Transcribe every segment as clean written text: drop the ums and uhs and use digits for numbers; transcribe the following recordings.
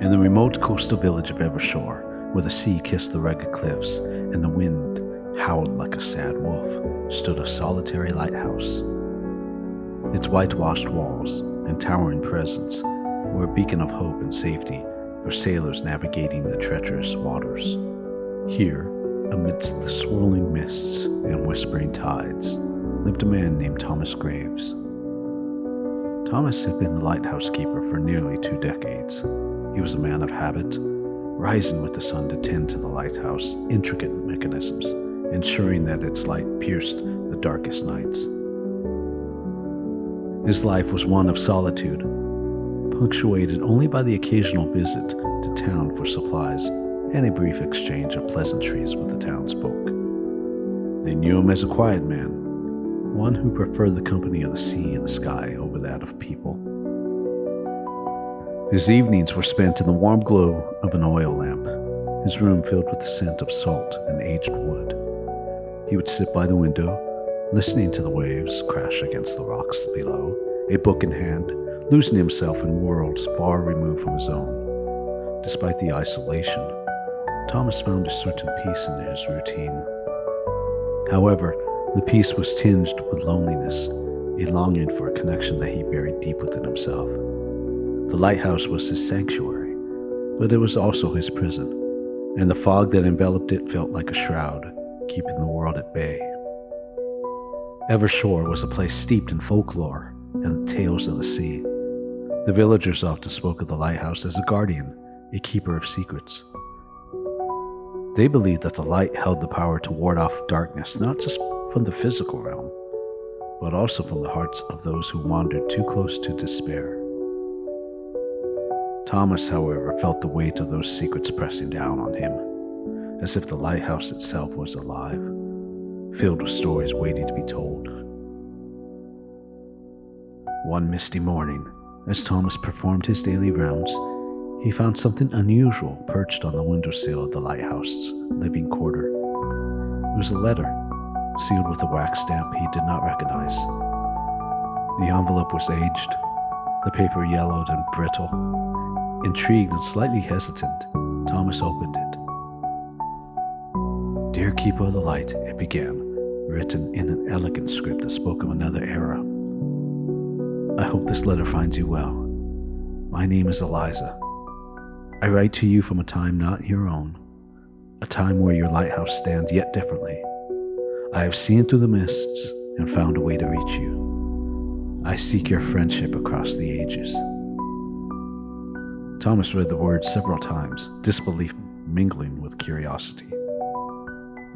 In the remote coastal village of Evershore, where the sea kissed the rugged cliffs and the wind howled like a sad wolf, stood a solitary lighthouse. Its whitewashed walls and towering presence were a beacon of hope and safety for sailors navigating the treacherous waters. Here, amidst the swirling mists and whispering tides, lived a man named Thomas Graves. Thomas had been the lighthouse keeper for nearly 2 decades. He was a man of habit, rising with the sun to tend to the lighthouse intricate mechanisms, ensuring that its light pierced the darkest nights. His life was one of solitude, punctuated only by the occasional visit to town for supplies and a brief exchange of pleasantries with the townsfolk. They knew him as a quiet man, one who preferred the company of the sea and the sky over that of people. His evenings were spent in the warm glow of an oil lamp, his room filled with the scent of salt and aged wood. He would sit by the window, listening to the waves crash against the rocks below, a book in hand, losing himself in worlds far removed from his own. Despite the isolation, Thomas found a certain peace in his routine. However, the peace was tinged with loneliness, a longing for a connection that he buried deep within himself. The lighthouse was his sanctuary, but it was also his prison, and the fog that enveloped it felt like a shroud, keeping the world at bay. Evershore was a place steeped in folklore and the tales of the sea. The villagers often spoke of the lighthouse as a guardian, a keeper of secrets. They believed that the light held the power to ward off darkness, not just from the physical realm, but also from the hearts of those who wandered too close to despair. Thomas, however, felt the weight of those secrets pressing down on him, as if the lighthouse itself was alive, filled with stories waiting to be told. One misty morning, as Thomas performed his daily rounds, he found something unusual perched on the windowsill of the lighthouse's living quarter. It was a letter, sealed with a wax stamp he did not recognize. The envelope was aged, the paper yellowed and brittle. Intrigued and slightly hesitant, Thomas opened it. "Dear Keeper of the Light," it began, written in an elegant script that spoke of another era. "I hope this letter finds you well. My name is Eliza. I write to you from a time not your own, a time where your lighthouse stands yet differently. I have seen through the mists and found a way to reach you. I seek your friendship across the ages." Thomas read the words several times, disbelief mingling with curiosity.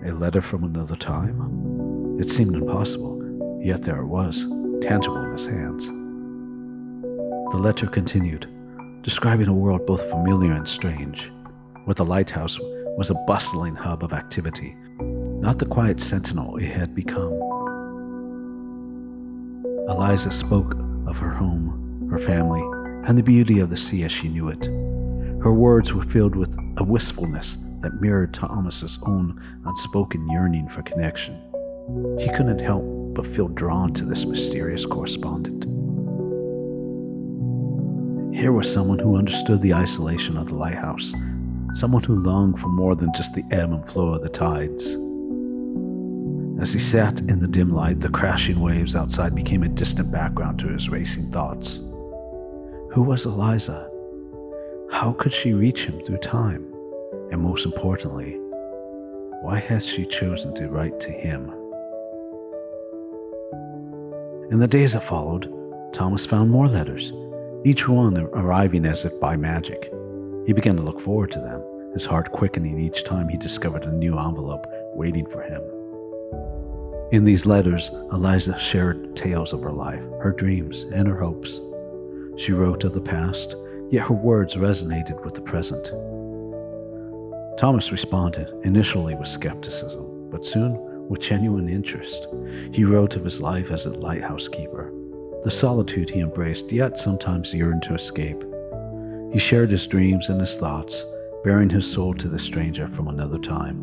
A letter from another time? It seemed impossible, yet there it was, tangible in his hands. The letter continued, describing a world both familiar and strange, where the lighthouse was a bustling hub of activity, not the quiet sentinel it had become. Eliza spoke of her home, her family, and the beauty of the sea as she knew it. Her words were filled with a wistfulness that mirrored Thomas's own unspoken yearning for connection. He couldn't help but feel drawn to this mysterious correspondent. Here was someone who understood the isolation of the lighthouse, someone who longed for more than just the ebb and flow of the tides. As he sat in the dim light, the crashing waves outside became a distant background to his racing thoughts. Who was Eliza? How could she reach him through time? And most importantly, why had she chosen to write to him? In the days that followed, Thomas found more letters, each one arriving as if by magic. He began to look forward to them, his heart quickening each time he discovered a new envelope waiting for him. In these letters, Eliza shared tales of her life, her dreams, and her hopes. She wrote of the past, yet her words resonated with the present. Thomas responded, initially with skepticism, but soon with genuine interest. He wrote of his life as a lighthouse keeper, the solitude he embraced, yet sometimes yearned to escape. He shared his dreams and his thoughts, bearing his soul to the stranger from another time.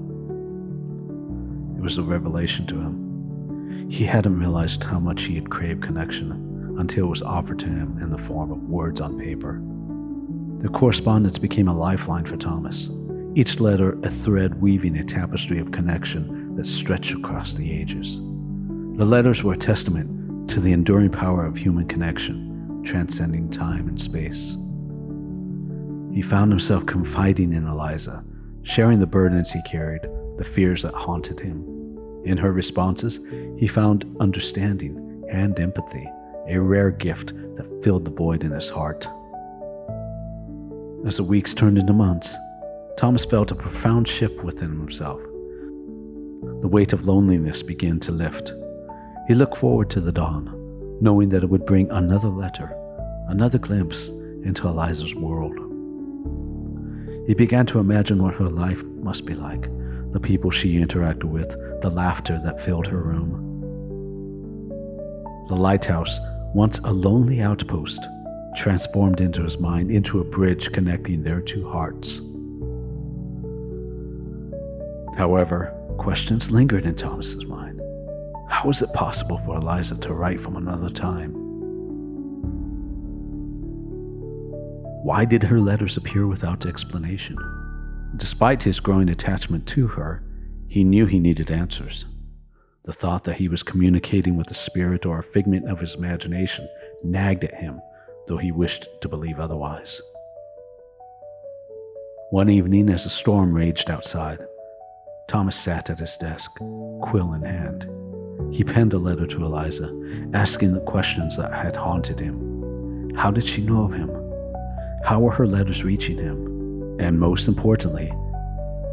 It was a revelation to him. He hadn't realized how much he had craved connection until it was offered to him in the form of words on paper. Their correspondence became a lifeline for Thomas, each letter a thread weaving a tapestry of connection that stretched across the ages. The letters were a testament to the enduring power of human connection, transcending time and space. He found himself confiding in Eliza, sharing the burdens he carried, the fears that haunted him. In her responses, he found understanding and empathy, a rare gift that filled the void in his heart. As the weeks turned into months, Thomas felt a profound shift within himself. The weight of loneliness began to lift. He looked forward to the dawn, knowing that it would bring another letter, another glimpse into Eliza's world. He began to imagine what her life must be like, the people she interacted with, the laughter that filled her room. The lighthouse, once a lonely outpost, transformed into his mind into a bridge connecting their two hearts. However, questions lingered in Thomas's mind. How was it possible for Eliza to write from another time? Why did her letters appear without explanation? Despite his growing attachment to her, he knew he needed answers. The thought that he was communicating with a spirit or a figment of his imagination nagged at him, though he wished to believe otherwise. One evening, as a storm raged outside, Thomas sat at his desk, quill in hand. He penned a letter to Eliza, asking the questions that had haunted him. How did she know of him? How were her letters reaching him? And most importantly,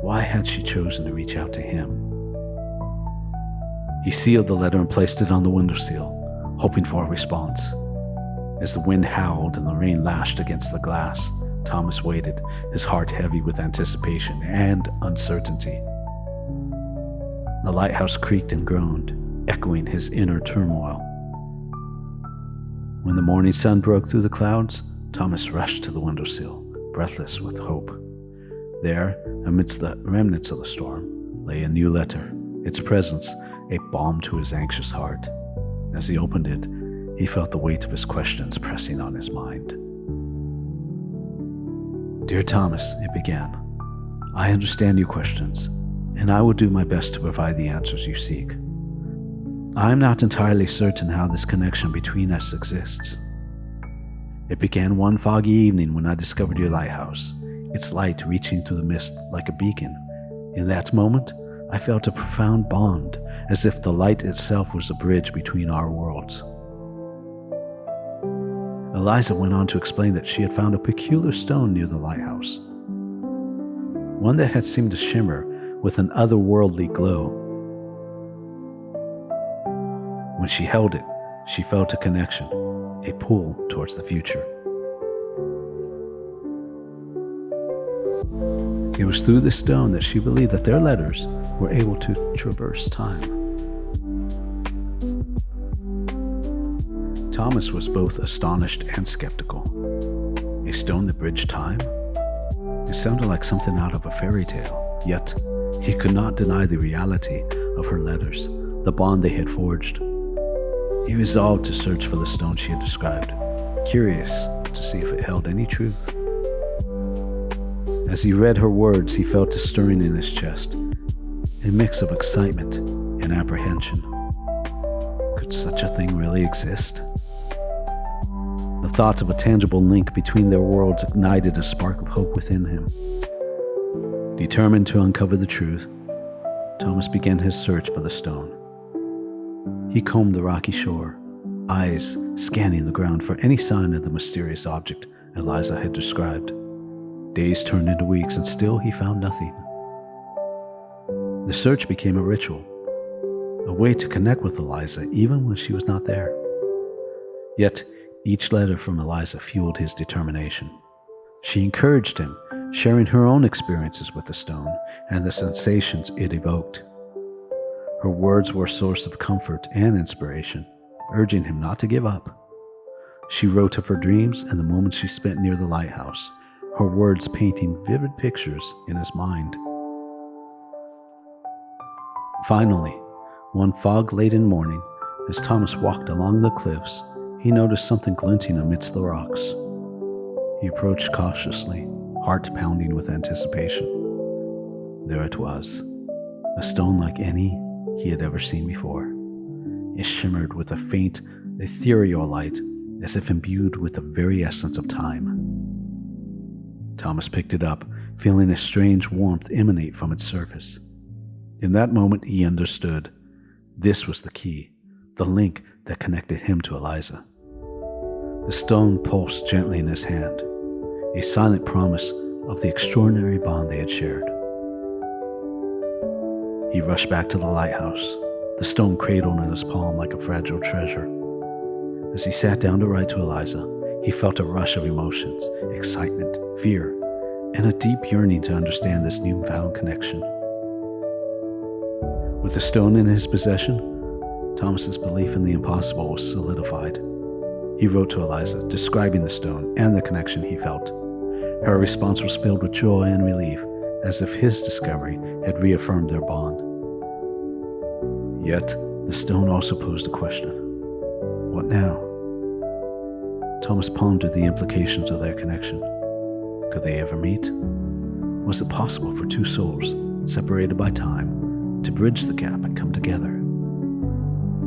why had she chosen to reach out to him? He sealed the letter and placed it on the windowsill, hoping for a response. As the wind howled and the rain lashed against the glass, Thomas waited, his heart heavy with anticipation and uncertainty. The lighthouse creaked and groaned, echoing his inner turmoil. When the morning sun broke through the clouds, Thomas rushed to the windowsill, breathless with hope. There, amidst the remnants of the storm, lay a new letter, its presence a balm to his anxious heart. As he opened it, he felt the weight of his questions pressing on his mind. "Dear Thomas," it began, "I understand your questions, and I will do my best to provide the answers you seek. I am not entirely certain how this connection between us exists. It began one foggy evening when I discovered your lighthouse, its light reaching through the mist like a beacon. In that moment, I felt a profound bond, as if the light itself was a bridge between our worlds." Eliza went on to explain that she had found a peculiar stone near the lighthouse, one that had seemed to shimmer with an otherworldly glow. When she held it, she felt a connection, a pull towards the future. It was through this stone that she believed that their letters were able to traverse time. Thomas was both astonished and skeptical. A stone that bridged time? It sounded like something out of a fairy tale, yet he could not deny the reality of her letters, the bond they had forged. He resolved to search for the stone she had described, curious to see if it held any truth. As he read her words, he felt a stirring in his chest, a mix of excitement and apprehension. Could such a thing really exist? The thoughts of a tangible link between their worlds ignited a spark of hope within him. Determined to uncover the truth, Thomas began his search for the stone. He combed the rocky shore, eyes scanning the ground for any sign of the mysterious object Eliza had described. Days turned into weeks, and still he found nothing. The search became a ritual, a way to connect with Eliza even when she was not there. Yet, each letter from Eliza fueled his determination. She encouraged him, sharing her own experiences with the stone and the sensations it evoked. Her words were a source of comfort and inspiration, urging him not to give up. She wrote of her dreams and the moments she spent near the lighthouse, her words painting vivid pictures in his mind. Finally, one fog-laden morning, as Thomas walked along the cliffs, he noticed something glinting amidst the rocks. He approached cautiously, heart pounding with anticipation. There it was, a stone like any he had ever seen before. It shimmered with a faint, ethereal light, as if imbued with the very essence of time. Thomas picked it up, feeling a strange warmth emanate from its surface. In that moment, he understood. This was the key, the link that connected him to Eliza. The stone pulsed gently in his hand, a silent promise of the extraordinary bond they had shared. He rushed back to the lighthouse, the stone cradled in his palm like a fragile treasure. As he sat down to write to Eliza, he felt a rush of emotions, excitement, fear, and a deep yearning to understand this newfound connection. With the stone in his possession, Thomas's belief in the impossible was solidified. He wrote to Eliza, describing the stone and the connection he felt. Her response was filled with joy and relief, as if his discovery had reaffirmed their bond. Yet, the stone also posed a question. What now? Thomas pondered the implications of their connection. Could they ever meet? Was it possible for two souls, separated by time, to bridge the gap and come together?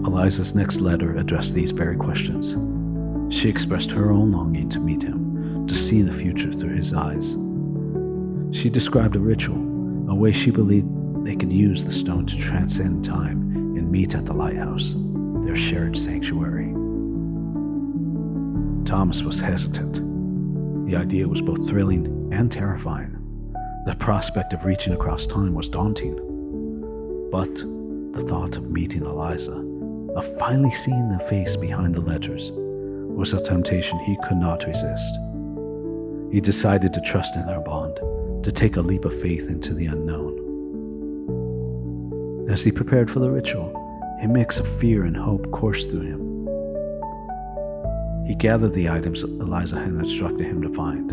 Eliza's next letter addressed these very questions. She expressed her own longing to meet him, to see the future through his eyes. She described a ritual, a way she believed they could use the stone to transcend time and meet at the lighthouse, their shared sanctuary. Thomas was hesitant. The idea was both thrilling and terrifying. The prospect of reaching across time was daunting. But the thought of meeting Eliza, of finally seeing the face behind the letters, was a temptation he could not resist. He decided to trust in their bond, to take a leap of faith into the unknown. As he prepared for the ritual, a mix of fear and hope coursed through him. He gathered the items Eliza had instructed him to find: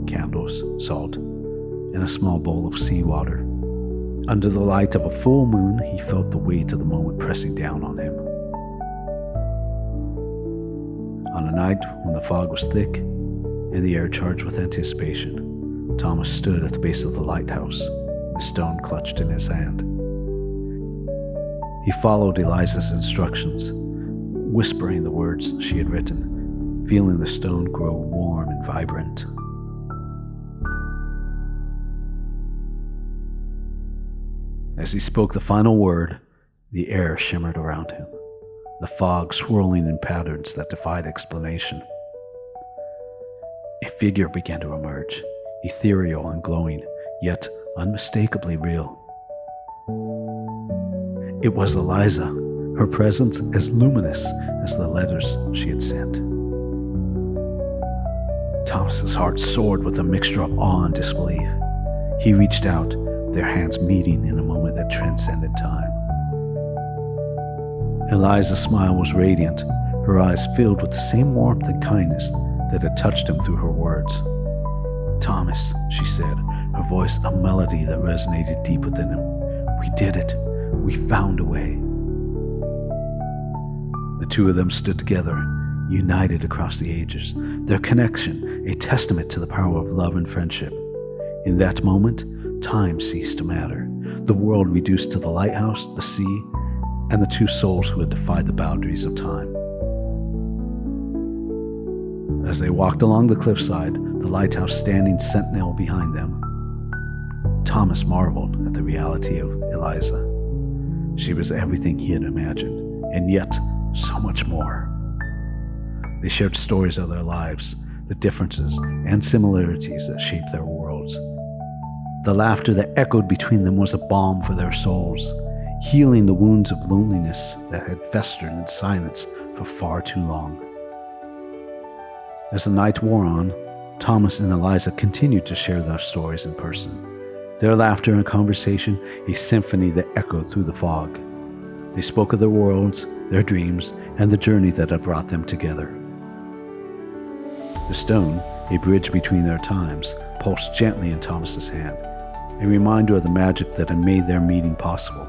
candles, salt, and a small bowl of seawater. Under the light of a full moon, he felt the weight of the moment pressing down on him. On a night when the fog was thick and the air charged with anticipation, Thomas stood at the base of the lighthouse, the stone clutched in his hand. He followed Eliza's instructions, whispering the words she had written, feeling the stone grow warm and vibrant. As he spoke the final word, the air shimmered around him, the fog swirling in patterns that defied explanation. A figure began to emerge, ethereal and glowing, yet unmistakably real. It was Eliza, her presence as luminous as the letters she had sent. Thomas's heart soared with a mixture of awe and disbelief. He reached out, their hands meeting in a moment that transcended time. Eliza's smile was radiant, her eyes filled with the same warmth and kindness that had touched him through her words. "Thomas," she said, her voice a melody that resonated deep within him. "We did it. We found a way." The two of them stood together, united across the ages, their connection a testament to the power of love and friendship. In that moment, time ceased to matter. The world reduced to the lighthouse, the sea, and the two souls who had defied the boundaries of time. As they walked along the cliffside, the lighthouse standing sentinel behind them, Thomas marveled at the reality of Eliza. She was everything he had imagined, and yet so much more. They shared stories of their lives, the differences and similarities that shaped their worlds. The laughter that echoed between them was a balm for their souls, healing the wounds of loneliness that had festered in silence for far too long. As the night wore on, Thomas and Eliza continued to share their stories in person, their laughter and conversation a symphony that echoed through the fog. They spoke of their worlds, their dreams, and the journey that had brought them together. The stone, a bridge between their times, pulsed gently in Thomas's hand, a reminder of the magic that had made their meeting possible.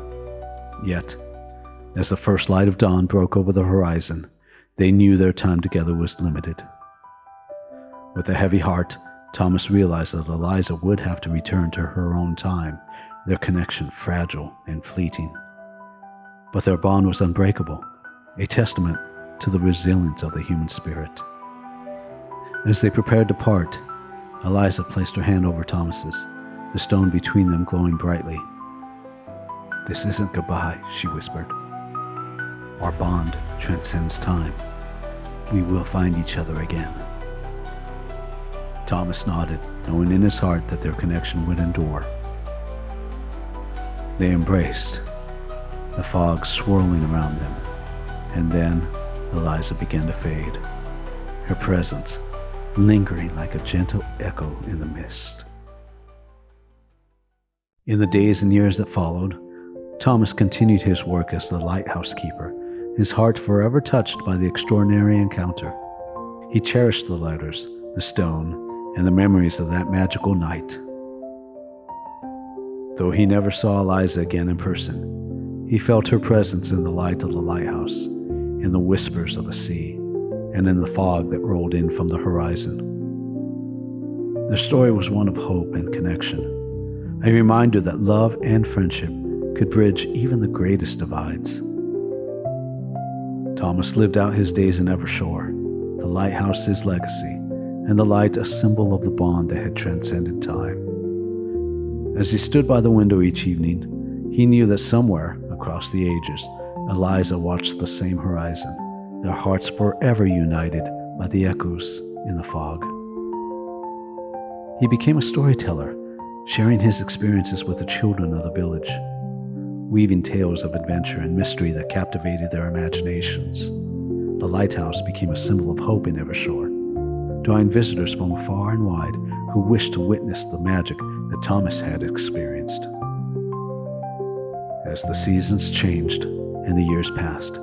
Yet, as the first light of dawn broke over the horizon, they knew their time together was limited. With a heavy heart, Thomas realized that Eliza would have to return to her own time, their connection fragile and fleeting. But their bond was unbreakable, a testament to the resilience of the human spirit. As they prepared to part, Eliza placed her hand over Thomas's, the stone between them glowing brightly. "This isn't goodbye," she whispered. "Our bond transcends time. We will find each other again." Thomas nodded, knowing in his heart that their connection would endure. They embraced, the fog swirling around them, and then Eliza began to fade, her presence lingering like a gentle echo in the mist. In the days and years that followed, Thomas continued his work as the lighthouse keeper, his heart forever touched by the extraordinary encounter. He cherished the letters, the stone, and the memories of that magical night. Though he never saw Eliza again in person, he felt her presence in the light of the lighthouse, in the whispers of the sea, and in the fog that rolled in from the horizon. Their story was one of hope and connection, a reminder that love and friendship could bridge even the greatest divides. Thomas lived out his days in Evershore, the lighthouse his legacy, and the light a symbol of the bond that had transcended time. As he stood by the window each evening, he knew that somewhere across the ages, Eliza watched the same horizon, their hearts forever united by the echoes in the fog. He became a storyteller, sharing his experiences with the children of the village, weaving tales of adventure and mystery that captivated their imaginations. The lighthouse became a symbol of hope in Evershore, drawing visitors from far and wide who wished to witness the magic that Thomas had experienced. As the seasons changed and the years passed,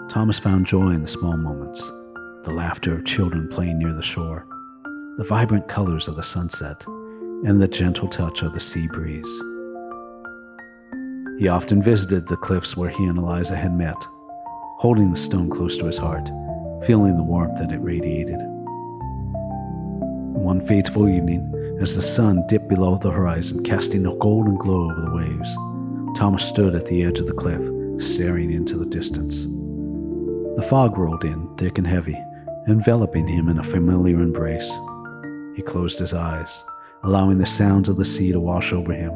Thomas found joy in the small moments, the laughter of children playing near the shore, the vibrant colors of the sunset, and the gentle touch of the sea breeze. He often visited the cliffs where he and Eliza had met, holding the stone close to his heart, feeling the warmth that it radiated. One fateful evening, as the sun dipped below the horizon, casting a golden glow over the waves, Thomas stood at the edge of the cliff, staring into the distance. The fog rolled in, thick and heavy, enveloping him in a familiar embrace. He closed his eyes, allowing the sounds of the sea to wash over him,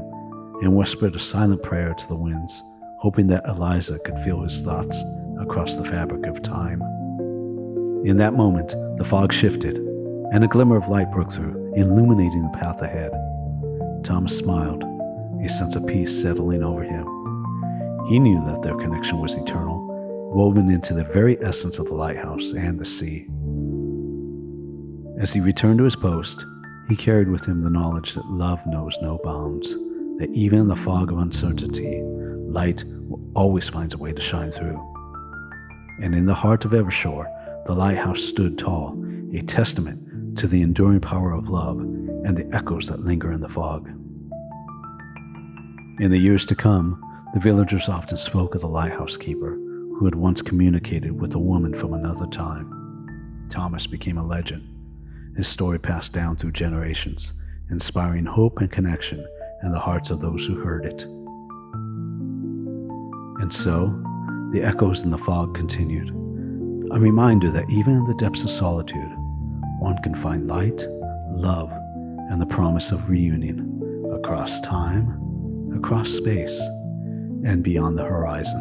and whispered a silent prayer to the winds, hoping that Eliza could feel his thoughts across the fabric of time. In that moment, the fog shifted, and a glimmer of light broke through, illuminating the path ahead. Thomas smiled, a sense of peace settling over him. He knew that their connection was eternal, woven into the very essence of the lighthouse and the sea. As he returned to his post, he carried with him the knowledge that love knows no bounds, that even in the fog of uncertainty, light always finds a way to shine through. And in the heart of Evershore, the lighthouse stood tall, a testament to the enduring power of love and the echoes that linger in the fog. In the years to come, the villagers often spoke of the lighthouse keeper who had once communicated with a woman from another time. Thomas became a legend, his story passed down through generations, inspiring hope and connection in the hearts of those who heard it. And so, the echoes in the fog continued, a reminder that even in the depths of solitude, one can find light, love, and the promise of reunion across time, across space, and beyond the horizon.